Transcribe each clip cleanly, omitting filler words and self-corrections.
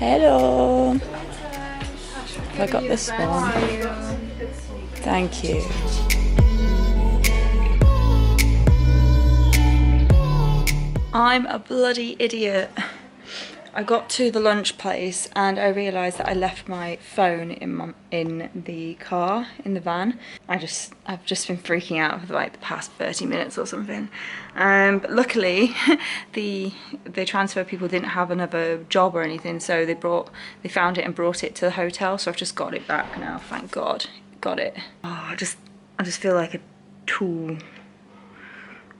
Hello. I got this one. Thank you. I'm a bloody idiot. I got to the lunch place and I realised that I left my phone in the car, in the van. I've just been freaking out for like the past 30 minutes or something. But luckily, the transfer people didn't have another job or anything, so they found it and brought it to the hotel. So I've just got it back now. Thank God, got it. Oh, I just feel like a tool.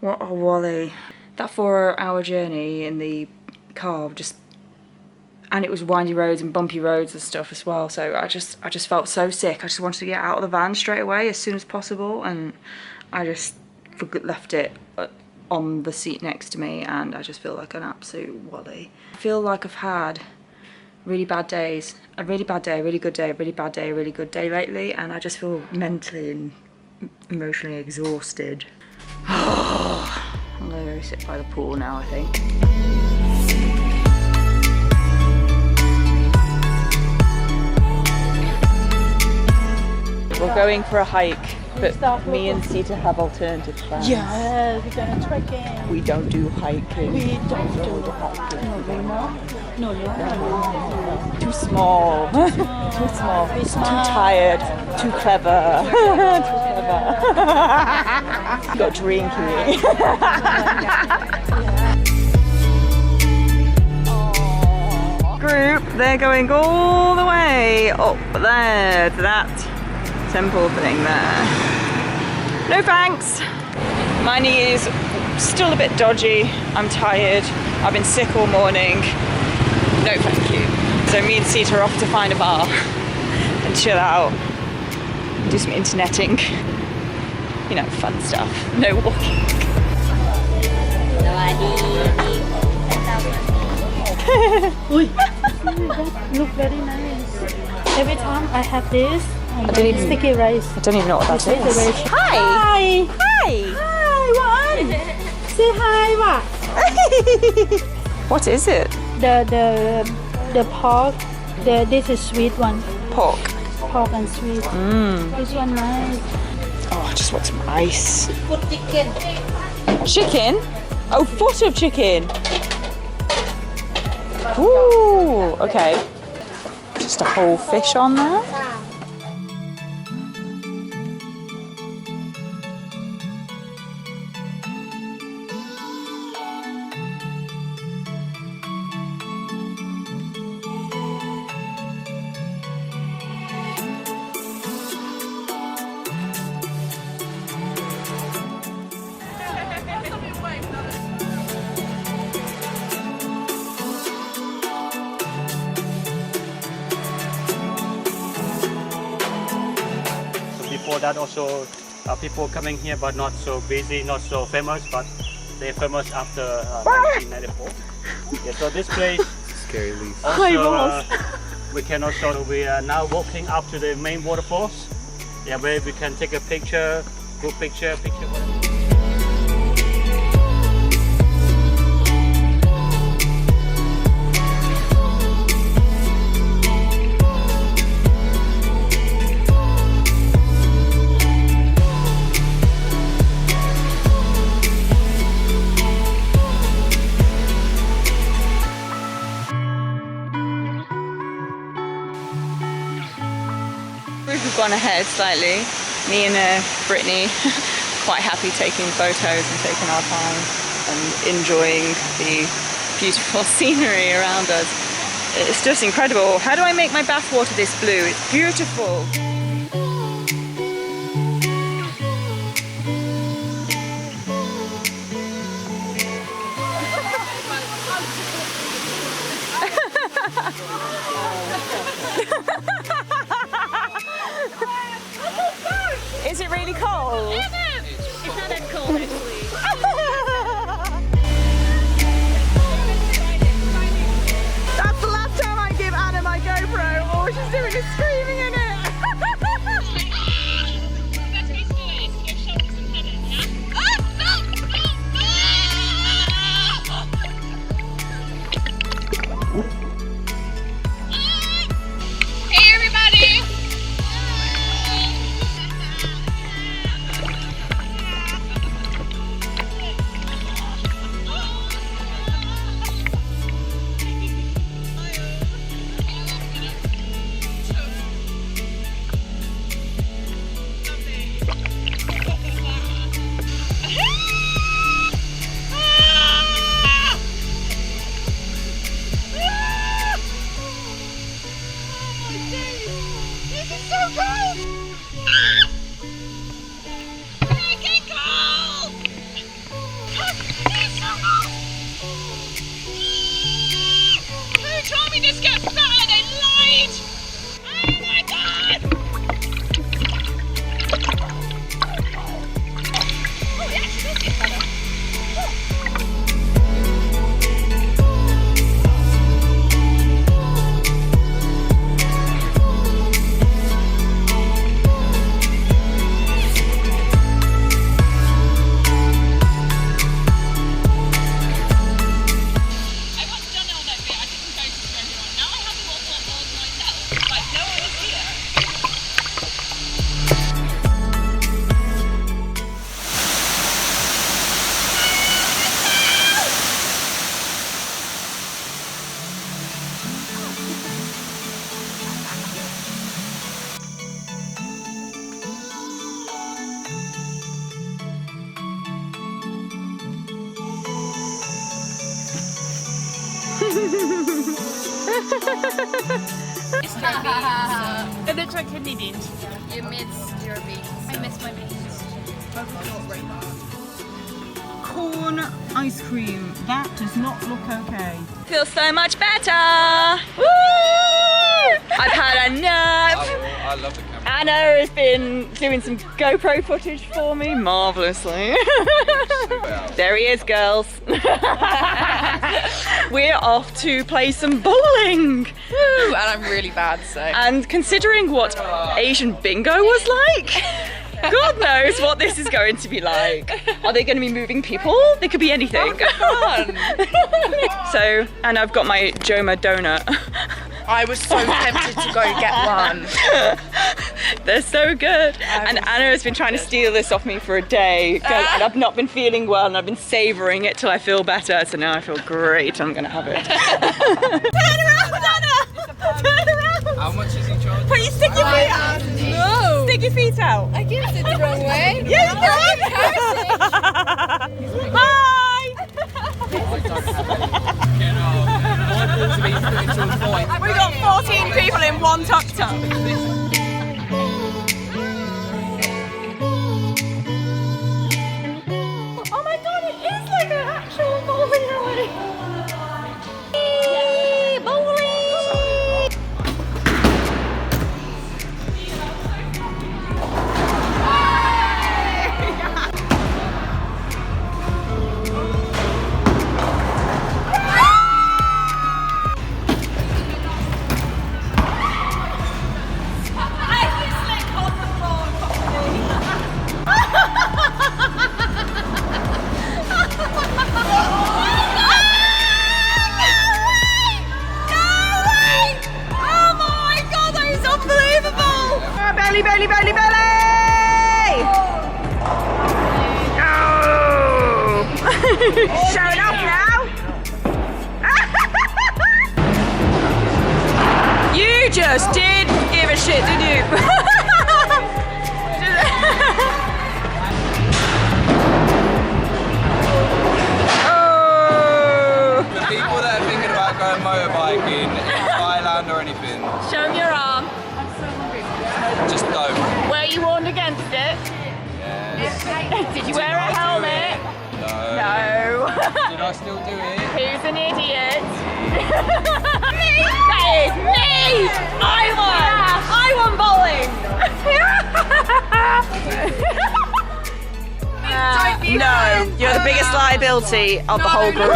What a wally. That 4-hour journey in the car and it was windy roads and bumpy roads and stuff as well, so I just felt so sick. I just wanted to get out of the van straight away as soon as possible, and I just left it on the seat next to me, and I just feel like an absolute wally. I feel like I've had really bad days, a really bad day, a really good day, a really bad day, a really good day lately, and I just feel mentally and emotionally exhausted. I'm gonna go sit by the pool now, I think. We're going for a hike, but me and Sita have alternative plans. Yeah, we're going trekking. We don't do hiking. We don't do hiking. No. Too small. Too small. Too tired. Too clever. Too clever. Got drinking. Group, they're going all the way up there to that temple thing there. No thanks. My knee is still a bit dodgy. I'm tired. I've been sick all morning. No thank you. So me and Sita are off to find a bar and chill out. Do some interneting. You know, fun stuff. No walking. Look very nice. Every time I have this, sticky rice. I don't even know what that is. Hi! Hi! Hi! Hi, Juan! Say hi, what? What is it? The pork. This is sweet one. Pork. Pork and sweet. This one nice. Oh, I just want some ice. Foot chicken. Chicken? Oh, foot of chicken. Ooh, okay. Just a whole fish on there. Before that also people coming here but not so busy, not so famous, but they're famous after 1994. Yeah, so this place Scary leaf. also we are now walking up to the main waterfalls. Yeah, where we can take a picture, group picture. We've gone ahead slightly. Me and Brittany, quite happy taking photos and taking our time and enjoying the beautiful scenery around us. It's just incredible. How do I make my bathwater this blue? It's beautiful. Is it really cold? It's not that cold actually. That's the last time I give Anna my GoPro. All she's doing is screaming in it. It's my beans. It looks like kidney beans. You missed your beans. I missed my beans. Corn ice cream. That does not look okay. Feels so much better. Woo! I've had enough. I love the camera. Anna has been doing some GoPro footage for me marvellously. There he is, girls. We're off to play some bowling. Woo, and I'm really bad, so. And considering what Asian bingo was like, God knows what this is going to be like. Are they going to be moving people? They could be anything. So, and I've got my Joma donut. I was so tempted to go get one. They're so good. And Anna has been trying to steal this off me for a day. And I've not been feeling well and I've been savouring it till I feel better. So now I feel great. I'm going to have it. Turn around, Anna! Turn around! How much is each other? Please stick your feet out. No! Stick your feet out. I guess it's the wrong way. Yeah, you can. Hi! We got 14 people in one tuk tuk. Oh my god, it is like an actual bowling alley. Bowling! Belly, belly, belly, belly! Oh! Showing off now! You just didn't give a shit, did you? Oh! For people that are thinking about going motorbiking in Thailand or anything, Show me your arm. just don't. Were you warned against it? Yes. Did you wear a helmet? No. No. Did I still do it? Who's an idiot? Me! That is me! I won bowling! No, you're the biggest liability of the whole group.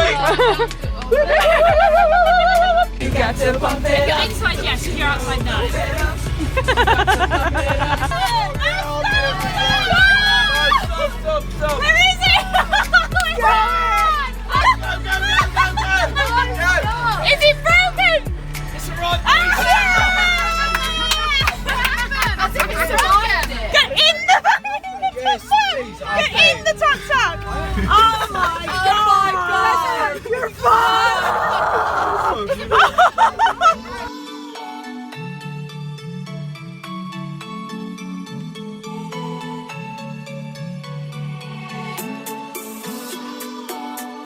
You got to pump it up. Inside, yes. If you're outside, no.